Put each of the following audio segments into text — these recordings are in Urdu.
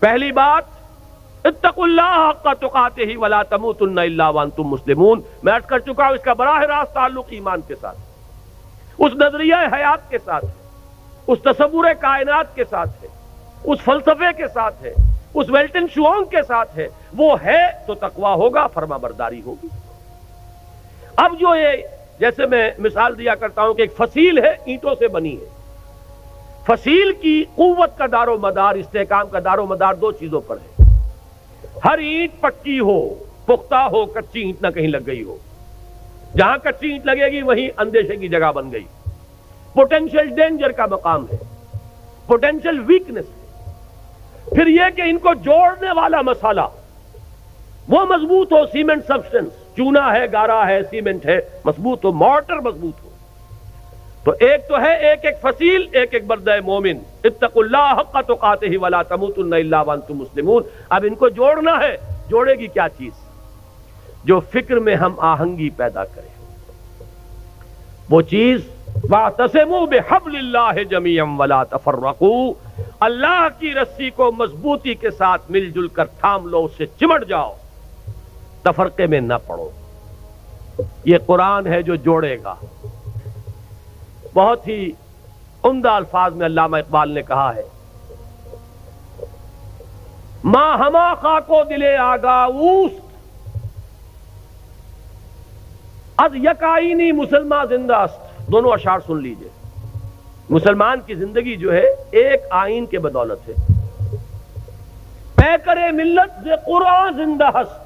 پہلی بات اتقوا اللہ حق تقاتہ ولا تموتن الا وانتم مسلمون. میں عرض کر چکا ہوں اس کا براہ راست تعلق ایمان کے ساتھ، اس نظریہ حیات کے ساتھ ہے، اس تصور کائنات کے ساتھ ہے، اس فلسفے کے ساتھ ہے، اس ویلٹن شوانگ کے ساتھ ہے. وہ ہے تو تقویٰ ہوگا، فرما برداری ہوگی. اب جو یہ جیسے میں مثال دیا کرتا ہوں کہ ایک فصیل ہے اینٹوں سے بنی ہے. فصیل کی قوت کا دار و مدار، استحکام کا دار و مدار دو چیزوں پر ہے. ہر اینٹ پکی ہو، پختہ ہو، کچی اینٹ نہ کہیں لگ گئی ہو. جہاں کچی اینٹ لگے گی وہیں اندیشے کی جگہ بن گئی. پوٹینشیل ڈینجر کا مقام ہے، پوٹینشیل ویکنس ہے. پھر یہ کہ ان کو جوڑنے والا مسالہ وہ مضبوط ہو، سیمنٹ سبسٹنس، چونا ہے، گارا ہے، سیمنٹ ہے، مضبوط ہو، مارٹر مضبوط ہو. تو ایک تو ہے ایک ایک فصیل، ایک ایک بردہ مومن. اتقوا اللہ حق تقاتہ ولا تموتن الا وانتم مسلمون. اب ان کو جوڑنا ہے. جوڑے گی کیا چیز؟ جو فکر میں ہم آہنگی پیدا کرے. وہ چیز واعتصموا بحبل اللہ جميعا ولا تفرقوا. اللہ کی رسی کو مضبوطی کے ساتھ مل جل کر تھام لو، اس سے چمٹ جاؤ، تفرقے میں نہ پڑو. یہ قرآن ہے جو جوڑے گا. بہت ہی عمدہ الفاظ میں علامہ اقبال نے کہا ہے، ماں ہما خاکو دلے آگاہ اوست از یک آئینی مسلمان زندہ است. دونوں اشعار سن لیجئے. مسلمان کی زندگی جو ہے ایک آئین کے بدولت ہے. پیکر ملت ز قرآن زندہ ہست.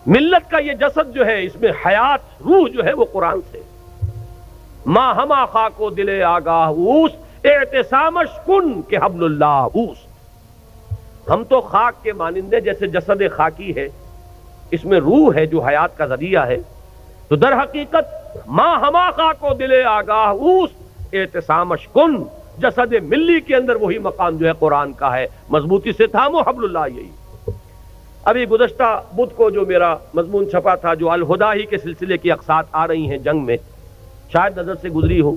ملت کا یہ جسد جو ہے اس میں حیات، روح جو ہے وہ قرآن سے. ماں ہما خاکو دلے آگاہ اوست اعتصامش کن کہ حبل اللہ اوست. ہم تو خاک کے مانندے، جیسے جسد خاکی ہے اس میں روح ہے جو حیات کا ذریعہ ہے، تو در حقیقت ماں ہما خاکو دلے آگاہ اوست اعتصامش کن. جسد ملی کے اندر وہی مقام جو ہے قرآن کا ہے. مضبوطی سے تھامو حبل اللہ. یہی ابھی گزشتہ بدھ کو جو میرا مضمون چھپا تھا، جو الہدا ہی کے سلسلے کی اقساط آ رہی ہیں جنگ میں، شاید نظر سے گزری ہو،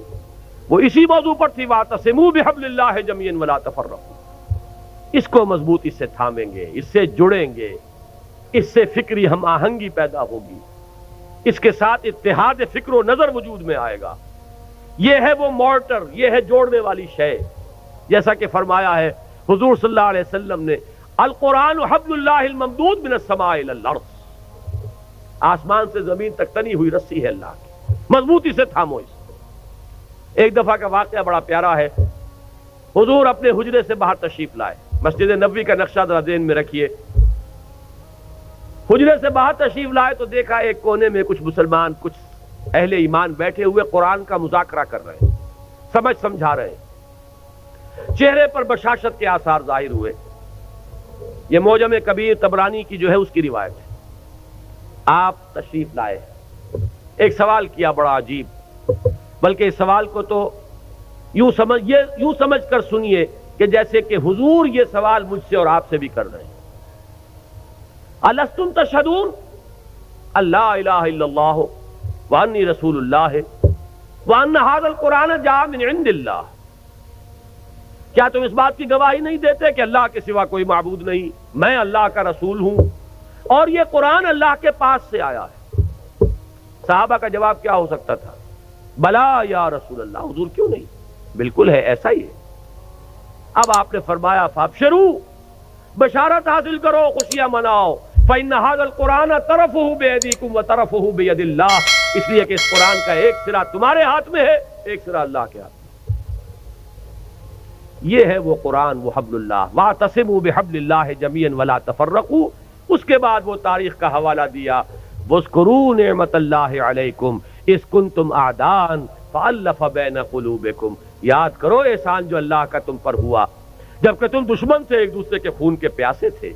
وہ اسی موضوع پر تھی، واعتصموا بحبل اللہ جميعا ولا تفرقوا. اس کو مضبوطی سے تھامیں گے، اس سے جڑیں گے، اس سے فکری ہم آہنگی پیدا ہوگی، اس کے ساتھ اتحاد فکر و نظر وجود میں آئے گا. یہ ہے وہ مارٹر، یہ ہے جوڑنے والی شے. جیسا کہ فرمایا ہے حضور صلی اللہ علیہ وسلم نے، القرآن حبل اللہ الممدود من السماء الى الارض. آسمان سے زمین تک تنی ہوئی رسی ہے اللہ کی. مضبوطی سے تھامو اس. ایک دفعہ کا واقعہ بڑا پیارا ہے. حضور اپنے حجرے سے باہر تشریف لائے. مسجد نبوی کا نقشہ ذرا ذہن میں رکھیے. حجرے سے باہر تشریف لائے تو دیکھا ایک کونے میں کچھ مسلمان، کچھ اہل ایمان بیٹھے ہوئے قرآن کا مذاکرہ کر رہے ہیں، سمجھا رہے ہیں. چہرے پر بشاشت کے آثار ظاہر ہوئے. یہ معجم کبیر طبرانی کی جو ہے اس کی روایت ہے. آپ تشریف لائے، ایک سوال کیا بڑا عجیب، بلکہ اس سوال کو تو یوں سمجھ کر سنیے کہ جیسے کہ حضور یہ سوال مجھ سے اور آپ سے بھی کر رہے ہیں. الستم تشہدون اللہ الہ الا اللہ وانی رسول اللہ وان ھذا القرآن جاء من عند اللہ. کیا تم اس بات کی گواہی نہیں دیتے کہ اللہ کے سوا کوئی معبود نہیں، میں اللہ کا رسول ہوں اور یہ قرآن اللہ کے پاس سے آیا ہے؟ صحابہ کا جواب کیا ہو سکتا تھا؟ بلا یا رسول اللہ. حضور کیوں نہیں، بالکل ہے، ایسا ہی ہے. اب آپ نے فرمایا فابشروا، بشارت حاصل کرو، خوشیاں مناؤ. فإن هذا القرآن طرفه بأيديكم وطرفه بيد الله. اس لیے کہ اس قرآن کا ایک سرا تمہارے ہاتھ میں ہے، ایک سرا اللہ کے ہاتھ میں. یہ ہے وہ قرآن، وہ حبل اللہ. واعتصموا بحبل اللہ جميعا ولا تفرقوا. اس کے بعد وہ تاریخ کا حوالہ دیا، واذکروا نعمت اللہ علیکم اذ کنتم اعداء فألف بین قلوبکم. یاد کرو احسان جو اللہ کا تم پر ہوا جبکہ تم دشمن سے، ایک دوسرے کے خون کے پیاسے تھے.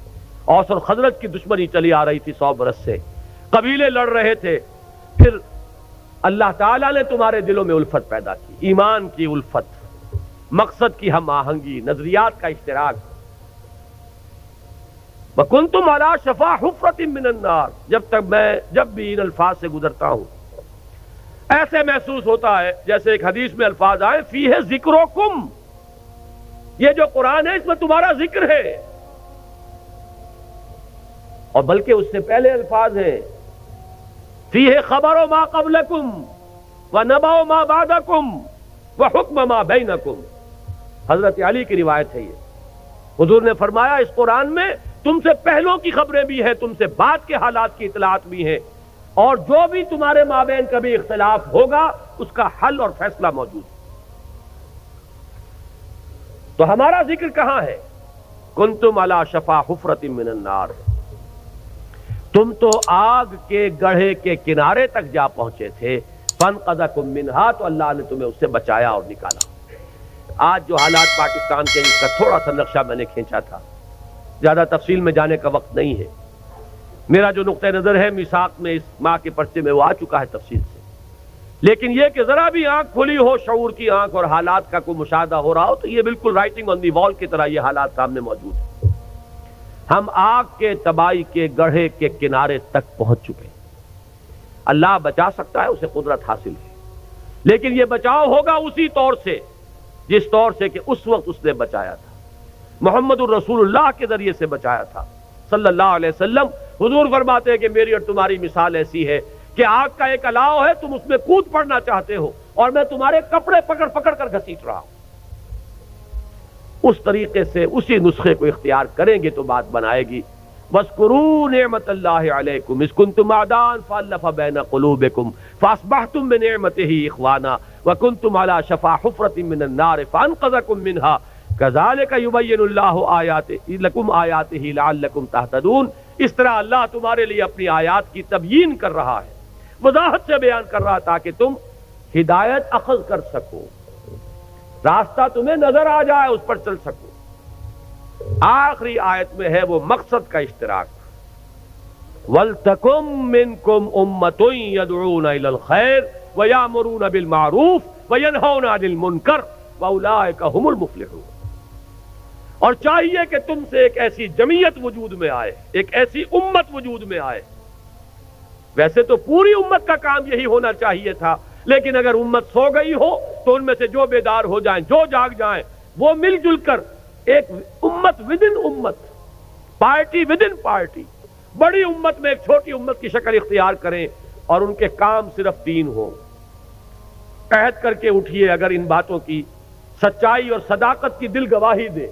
اوس اور خزرج کی دشمنی چلی آ رہی تھی 100 برس سے، قبیلے لڑ رہے تھے. پھر اللہ تعالیٰ نے تمہارے دلوں میں الفت پیدا کی، ایمان کی الفت، مقصد کی ہم آہنگی، نظریات کا اشتراک. وَكُنْتُمْ عَلَىٰ شَفَا حُفْرَةٍ مِّنَ النَّارِ. جب بھی ان الفاظ سے گزرتا ہوں ایسے محسوس ہوتا ہے جیسے ایک حدیث میں الفاظ آئے فیہ ذکرکم، یہ جو قرآن ہے اس میں تمہارا ذکر ہے، اور بلکہ اس سے پہلے الفاظ ہیں فیہ خبر ما قبلکم ونبأ ما بعدکم وحکم ما بینکم۔ حضرت علی کی روایت ہے یہ، حضور نے فرمایا اس قرآن میں تم سے پہلوں کی خبریں بھی ہیں، تم سے بعد کے حالات کی اطلاعات بھی ہیں، اور جو بھی تمہارے مابین کبھی اختلاف ہوگا اس کا حل اور فیصلہ موجود ہے۔ تو ہمارا ذکر کہاں ہے؟ کنتم علی شفا حفرۃ من النار، تم تو آگ کے گڑھے کے کنارے تک جا پہنچے تھے، فانقذکم منہا، تو اللہ نے تمہیں اس سے بچایا اور نکالا۔ آج جو حالات پاکستان کے، اس کا تھوڑا سا نقشہ میں نے کھینچا تھا، زیادہ تفصیل میں جانے کا وقت نہیں ہے۔ میرا جو نقطہ نظر ہے میثاق میں اس ماہ کے پرچے میں وہ آ چکا ہے تفصیل سے، لیکن یہ کہ ذرا بھی آنکھ کھلی ہو، شعور کی آنکھ، اور حالات کا کوئی مشاہدہ ہو رہا ہو، تو یہ بالکل رائٹنگ آن دی وال کی طرح یہ حالات سامنے موجود ہیں۔ ہم آگ کے تباہی کے گڑھے کے کنارے تک پہنچ چکے ہیں۔ اللہ بچا سکتا ہے، اسے قدرت حاصل ہے، لیکن یہ بچاؤ ہوگا اسی طور سے جس طور سے کہ اس وقت اس نے بچایا تھا، محمد الرسول اللہ کے ذریعے سے بچایا تھا صلی اللہ علیہ وسلم۔ حضور فرماتے ہیں کہ میری اور تمہاری مثال ایسی ہے کہ آگ کا ایک الاؤ ہے، تم اس میں کود پڑنا چاہتے ہو اور میں تمہارے کپڑے پکڑ پکڑ کر گھسیٹ رہا ہوں۔ اس طریقے سے اسی نسخے کو اختیار کریں گے تو بات بنائے گی۔ وَاذْكُرُوا نِعْمَةَ اللَّهِ عَلَيْكُمْ إِذْ كُنْتُمْ أَعْدَاءً فَأَلَّفَ بَيْنَ قُلُوبِكُمْ فَأَصْبَحْتُمْ بِنِعْمَتِهِ إِخْوَانًا وَكُنْتُمْ عَلَى شَفَا حُفْرَةٍ مِّنَ النَّارِ فَأَنْقَذَكُم مِّنْهَا كَذَلِكَ يُبَيِّنُ اللَّهُ آيَاتِهِ لَكُمْ آيَاتِهِ لَعَلَّكُمْ تَهْتَدُونَ۔ اس طرح اللہ تمہارے لیے اپنی آیات کی تبیین کر رہا ہے، وضاحت سے بیان کر رہا تاکہ تم ہدایت اخذ کر سکو، راستہ تمہیں نظر آ جائے، اس پر چل سکو۔ آخری آیت میں ہے وہ مقصد کا اشتراک، وَلْتَكُن مِّنكُمْ أُمَّةٌ يَدْعُونَ إِلَى الْخَيْرِ وَيَأْمُرُونَ بِالْمَعْرُوفِ وَيَنْهَوْنَ عَنِ الْمُنكَرِ وَأُولَٰئِكَ هُمُ الْمُفْلِحُونَ۔ اور چاہیے کہ تم سے ایک ایسی جمعیت وجود میں آئے، ایک ایسی امت وجود میں آئے۔ ویسے تو پوری امت کا کام یہی ہونا چاہیے تھا، لیکن اگر امت سو گئی ہو تو ان میں سے جو بیدار ہو جائیں، جو جاگ جائیں، وہ مل جل کر ایک امت ود ان امت، پارٹی ود ان پارٹی، بڑی امت میں ایک چھوٹی امت کی شکل اختیار کریں، اور ان کے کام صرف تین ہوں۔ عہد کر کے اٹھیے اگر ان باتوں کی سچائی اور صداقت کی دل گواہی دے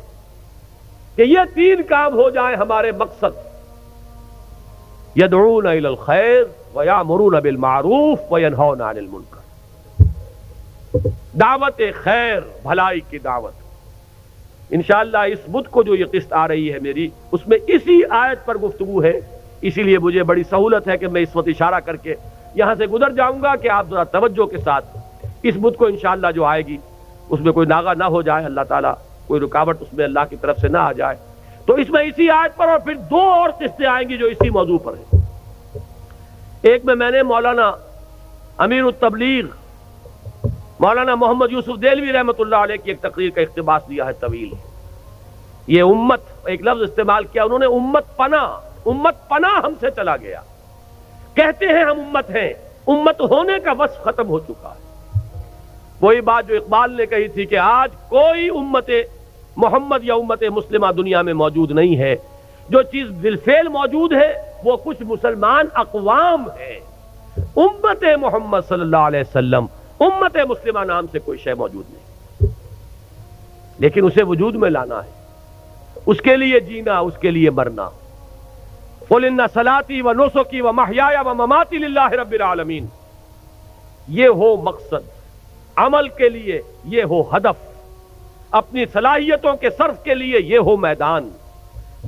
کہ یہ تین کام ہو جائیں ہمارے مقصد، یدعون الی الخیر ویامرون بالمعروف وینہون عن المنکر، دعوت خیر، بھلائی کی دعوت۔ انشاءاللہ اس بدھ کو جو یہ قسط آ رہی ہے میری، اس میں اسی آیت پر گفتگو ہے، اسی لیے مجھے بڑی سہولت ہے کہ میں اس وقت اشارہ کر کے یہاں سے گزر جاؤں گا کہ آپ ذرا توجہ کے ساتھ اس بدھ کو انشاءاللہ جو آئے گی اس میں کوئی ناغہ نہ ہو جائے، اللہ تعالیٰ کوئی رکاوٹ اس میں اللہ کی طرف سے نہ آ جائے۔ تو اس میں اسی آیت پر اور پھر دو اور قسطیں آئیں گی جو اسی موضوع پر ہیں۔ ایک میں نے مولانا امیر التبلیغ مولانا محمد یوسف دہلوی رحمۃ اللہ علیہ کی ایک تقریر کا اقتباس دیا ہے طویل۔ یہ امت، ایک لفظ استعمال کیا انہوں نے، امت پناہ ہم سے چلا گیا۔ کہتے ہیں ہم امت ہیں، امت ہونے کا وصف ختم ہو چکا ہے۔ وہی بات جو اقبال نے کہی تھی کہ آج کوئی امت محمد یا امت مسلمہ دنیا میں موجود نہیں ہے، جو چیز بالفعل موجود ہے وہ کچھ مسلمان اقوام ہیں، امت محمد صلی اللہ علیہ وسلم، امت مسلمہ نام سے کوئی شے موجود نہیں، لیکن اسے وجود میں لانا ہے، اس کے لیے جینا، اس کے لیے مرنا۔ قل ان صلاتي ونسكي ومحياي ومماتي لله رب العالمین، یہ ہو مقصد عمل کے لیے، یہ ہو ہدف، اپنی صلاحیتوں کے صرف کے لیے یہ ہو میدان۔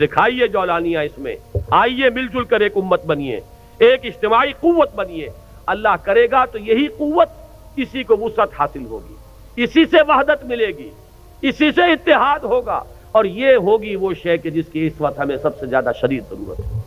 دکھائیے جولانیاں اس میں، آئیے مل جل کر ایک امت بنیے، ایک اجتماعی قوت بنیے۔ اللہ کرے گا تو یہی قوت، اسی کو وسعت حاصل ہوگی، اسی سے وحدت ملے گی، اسی سے اتحاد ہوگا، اور یہ ہوگی وہ شے کہ جس کی اس وقت ہمیں سب سے زیادہ شدید ضرورت ہے۔